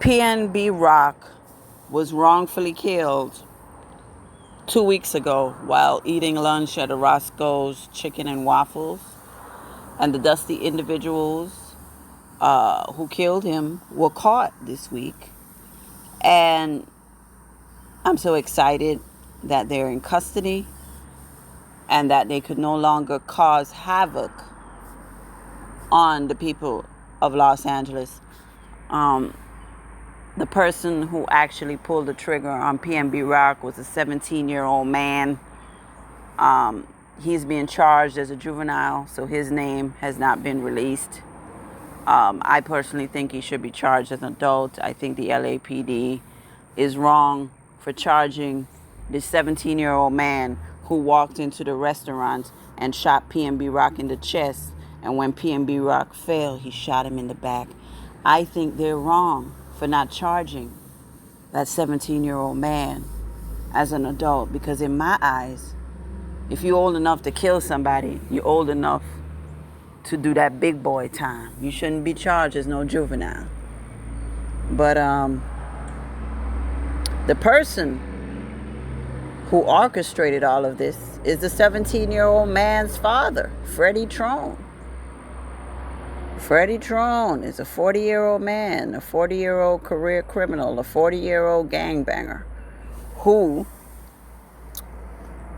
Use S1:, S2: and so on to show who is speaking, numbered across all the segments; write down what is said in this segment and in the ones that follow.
S1: PNB Rock was wrongfully killed 2 weeks ago while eating lunch at a Roscoe's Chicken and Waffles. And the dusty individuals who killed him were caught this week. And I'm so excited that they're in custody and that they could no longer cause havoc on the people of Los Angeles. The person who actually pulled the trigger on PNB Rock was a 17-year-old man. He's being charged as a juvenile, so his name has not been released. I personally think he should be charged as an adult. I think the LAPD is wrong for charging this 17-year-old man who walked into the restaurant and shot PNB Rock in the chest. And when PNB Rock fell, he shot him in the back. I think they're wrong for not charging that 17-year-old man as an adult, because in my eyes, if you're old enough to kill somebody, you're old enough to do that big boy time. You shouldn't be charged as no juvenile. But the person who orchestrated all of this is the 17-year-old man's father, Freddie Trone. Freddie Trone is a 40-year-old man, a 40-year-old career criminal, a 40-year-old gangbanger who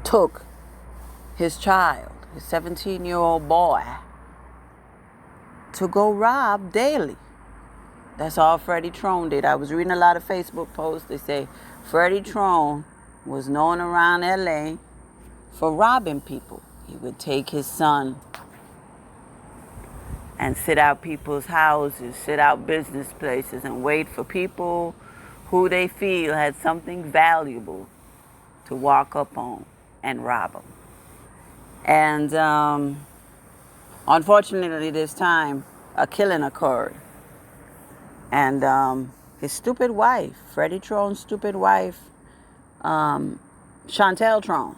S1: took his child, his 17-year-old boy, to go rob daily. That's all Freddie Trone did. I was reading a lot of Facebook posts. They say Freddie Trone was known around LA for robbing people. He would take his son and sit out people's houses, sit out business places, and wait for people who they feel had something valuable to walk up on and rob them. And unfortunately, this time, a killing occurred. And his stupid wife, Freddie Trone's stupid wife, Chantel Trone,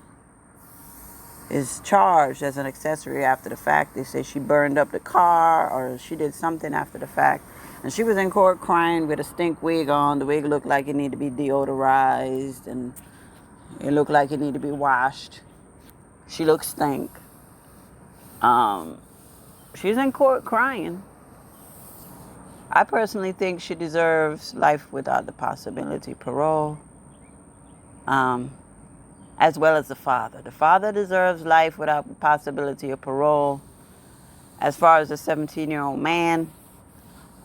S1: is charged as an accessory after the fact. They say she burned up the car or she did something after the fact. And she was in court crying with a stink wig on. The wig looked like it needed to be deodorized and it looked like it needed to be washed. She looked stink. She's in court crying. I personally think she deserves life without the possibility of parole. As well as the father. The father deserves life without the possibility of parole. As far as the 17-year-old man,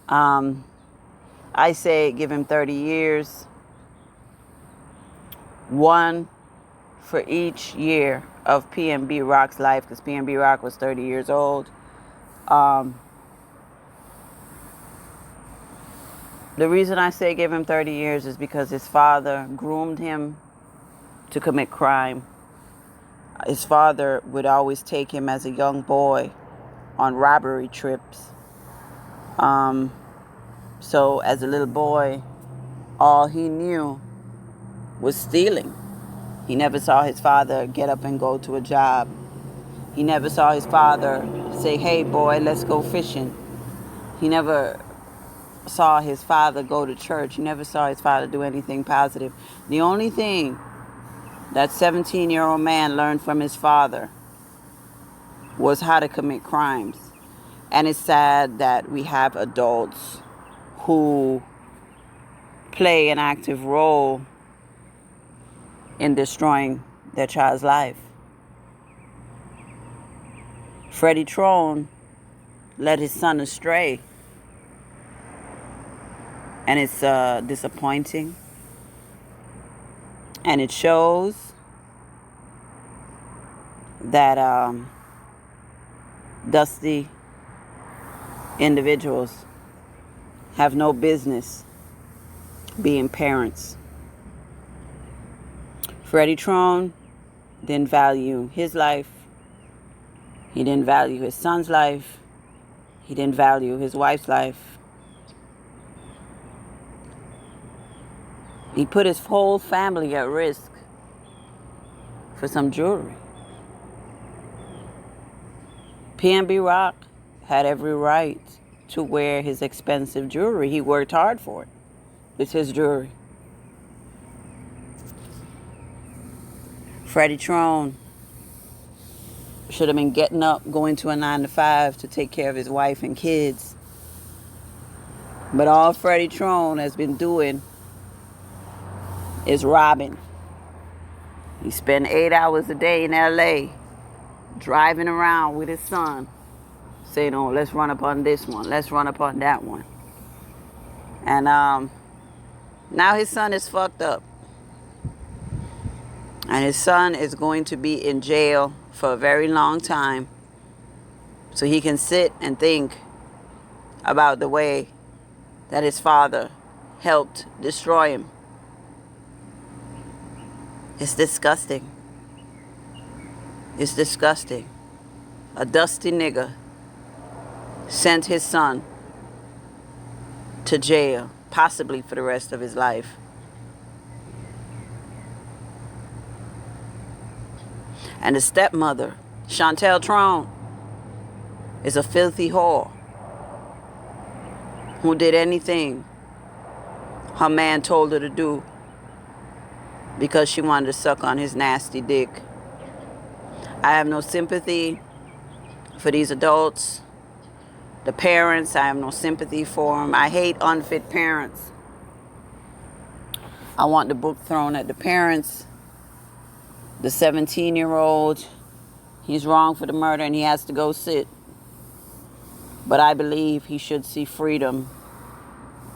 S1: I say give him 30 years. One for each year of PNB Rock's life, because PNB Rock was 30 years old. The reason I say give him 30 years is because his father groomed him to commit crime. His father would always take him as a young boy on robbery trips. So as a little boy, all he knew was stealing. He never saw his father get up and go to a job. He never saw his father say, "Hey boy, let's go fishing." He never saw his father go to church. He never saw his father do anything positive. The only thing that 17-year-old man learned from his father was how to commit crimes. And it's sad that we have adults who play an active role in destroying their child's life. Freddie Trone led his son astray. And it's disappointing. And it shows that dusty individuals have no business being parents. Freddie Trone didn't value his life. He didn't value his son's life. He didn't value his wife's life. He put his whole family at risk for some jewelry. PNB Rock had every right to wear his expensive jewelry. He worked hard for it. It's his jury. Freddie Trone should have been getting up, going to a 9 to 5 to take care of his wife and kids. But all Freddie Trone has been doing is robbing. He spent 8 hours a day in LA driving around with his son, saying, oh, let's run up on this one, let's run up on that one. And now his son is fucked up. And his son is going to be in jail for a very long time, so he can sit and think about the way that his father helped destroy him. It's disgusting. It's disgusting. A dusty nigga sent his son to jail, possibly for the rest of his life. And the stepmother, Chantel Trone, is a filthy whore who did anything her man told her to do because she wanted to suck on his nasty dick. I have no sympathy for these adults. The parents, I have no sympathy for them. I hate unfit parents. I want the book thrown at the parents. The 17-year-old, he's wrong for the murder and he has to go sit. But I believe he should see freedom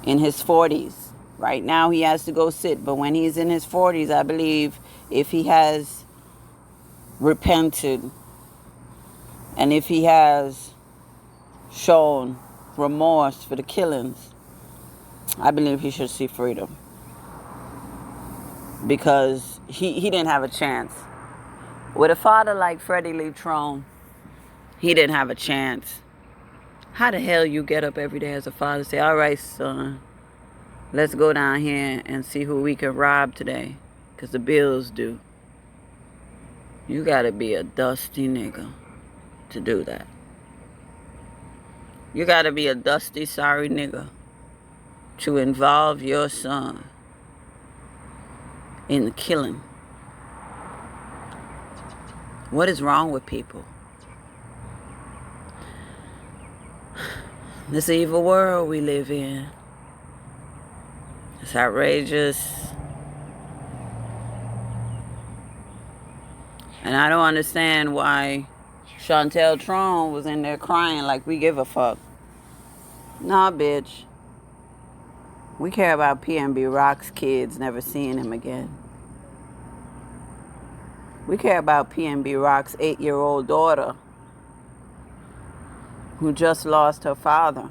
S1: in his 40s. Right now he has to go sit, but when he's in his 40s, I believe if he has repented and if he has shown remorse for the killings, I believe he should see freedom. Because he didn't have a chance. With a father like Freddie Lee Trone, he didn't have a chance. How the hell you get up every day as a father and say, all right, son, let's go down here and see who we can rob today, because the bills due. You gotta be a dusty nigga to do that. You gotta be a dusty, sorry nigga to involve your son in the killing. What is wrong with people? This evil world we live in. It's outrageous. And I don't understand why Chantel Trone was in there crying like we give a fuck. Nah, bitch. We care about PNB Rock's kids never seeing him again. We care about PNB Rock's 8-year-old daughter who just lost her father.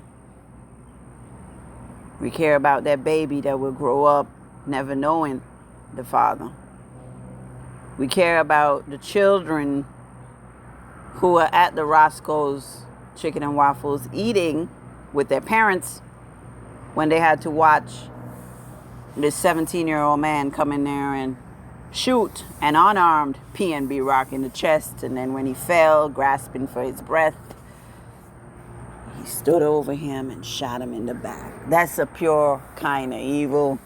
S1: We care about that baby that will grow up never knowing the father. We care about the children who are at the Roscoe's Chicken and Waffles eating with their parents when they had to watch this 17-year-old man come in there and shoot an unarmed PNB Rock in the chest. And then when he fell, grasping for his breath, he stood over him and shot him in the back. That's a pure kind of evil.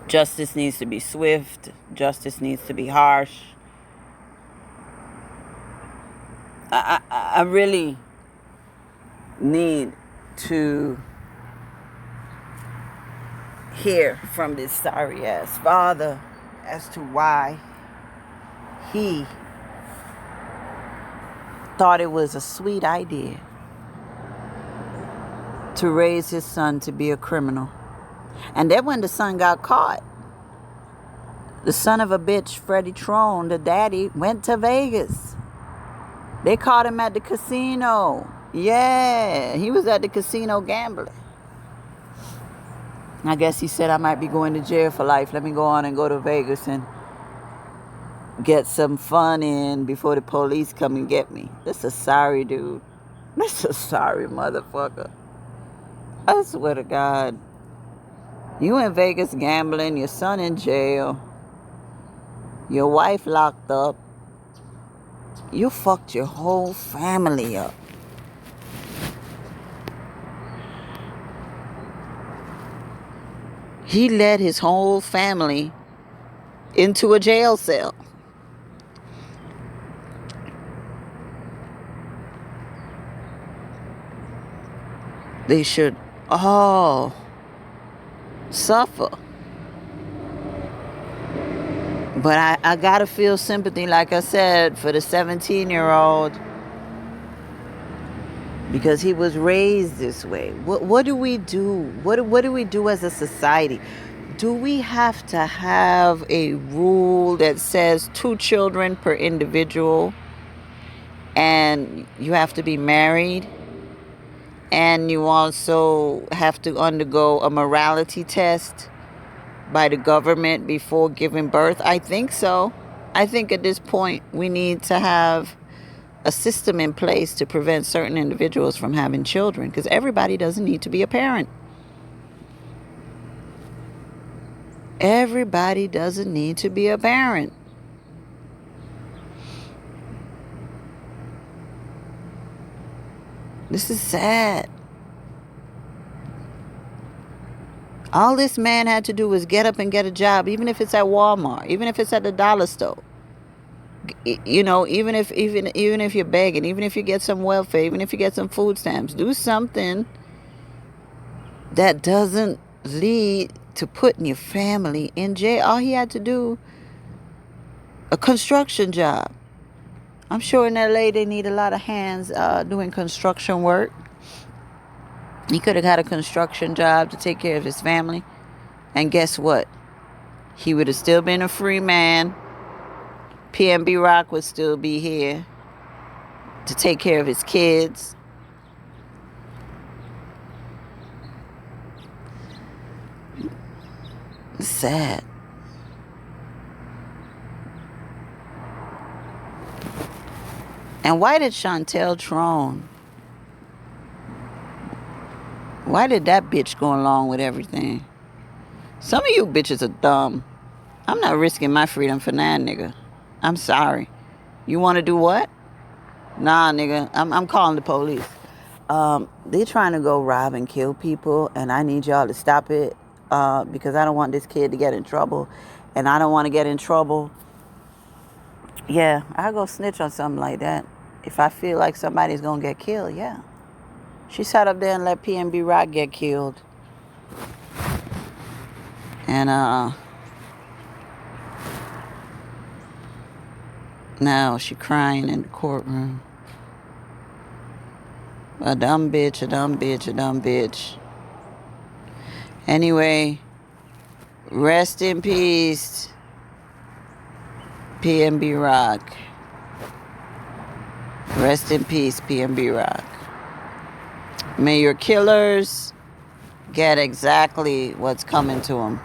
S1: Justice needs to be swift. Justice needs to be harsh. I really need to hear from this sorry ass father as to why he thought it was a sweet idea to raise his son to be a criminal. And then when the son got caught, the son of a bitch, Freddie Trone, the daddy, went to Vegas. They caught him at the casino. Yeah, he was at the casino gambling. I guess he said, I might be going to jail for life. Let me go on and go to Vegas and get some fun in before the police come and get me. This is sorry, dude. This is sorry, motherfucker. I swear to God. You in Vegas gambling, your son in jail, your wife locked up. You fucked your whole family up. He led his whole family into a jail cell. They should all suffer. But I gotta feel sympathy, like I said, for the 17-year-old, because he was raised this way. What do we do? What do we do as a society? Do we have to have a rule that says 2 children per individual, and you have to be married, and you also have to undergo a morality test by the government before giving birth? I think so. I think at this point we need to have a system in place to prevent certain individuals from having children, because everybody doesn't need to be a parent. Everybody doesn't need to be a parent. This is sad. All this man had to do was get up and get a job, even if it's at Walmart, even if it's at the dollar store. You know, even if you're begging, even if you get some welfare, even if you get some food stamps, do something that doesn't lead to putting your family in jail. All he had to do, a construction job. I'm sure in LA they need a lot of hands doing construction work. He could have got a construction job to take care of his family. And guess what? He would have still been a free man. PNB Rock would still be here to take care of his kids. It's sad. And why did Chantel Trone, why did that bitch go along with everything? Some of you bitches are dumb. I'm not risking my freedom for that nigga. I'm sorry. You want to do what? Nah, nigga. I'm calling the police. They're trying to go rob and kill people, and I need y'all to stop it because I don't want this kid to get in trouble, and I don't want to get in trouble. Yeah, I'll go snitch on something like that. If I feel like somebody's going to get killed, yeah. She sat up there and let PNB Rock get killed. And now she crying in the courtroom. A dumb bitch, a dumb bitch, a dumb bitch. Anyway, rest in peace, PNB Rock. Rest in peace, PNB Rock. May your killers get exactly what's coming to them.